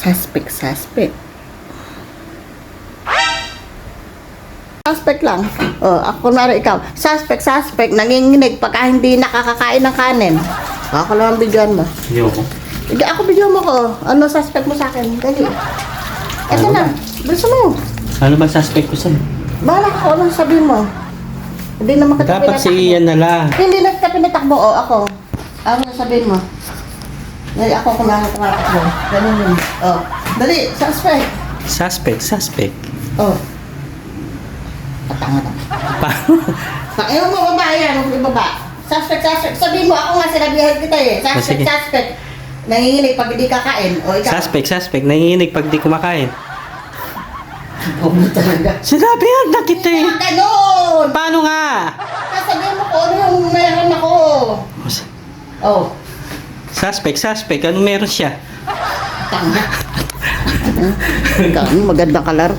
Suspect. Suspect lang. Ako na rin ikaw. Suspect. Nanginginig pagka hindi nakakakain ng kanin. Ako lang ang bigyan mo. Hindi ako. Hindi, ako bigyan mo ko. Ano suspect mo sa akin? Dali. Ito Ano na. Bilisan mo. Ano ba suspect ko sa'yo? Bahala ka. Anong sabihin mo? Hindi naman kita Dapat si pinatakbo. Ian na lang. Hindi na kita pinatakbo. Ako. Ano sabihin mo? Dali, ako kung nakakatakbo. Ganun yun. Dali. Suspect. Suspect. Patanga na. Paano? Ayaw mo baba yan. Huwag ibaba. Suspect. Sabihin mo, ako nga sinabihan kita eh. Sige. Suspect. Nanginginig pag hindi kakain. O ikaw. Suspect. Nanginginig pag di kumakain. Bobo talaga. Sinabi yan na kita eh. Ganon! Paano nga? Sasabihin mo ko ano yung meron ako. Suspect. Ano meron siya? Tanga. Magandang kalar.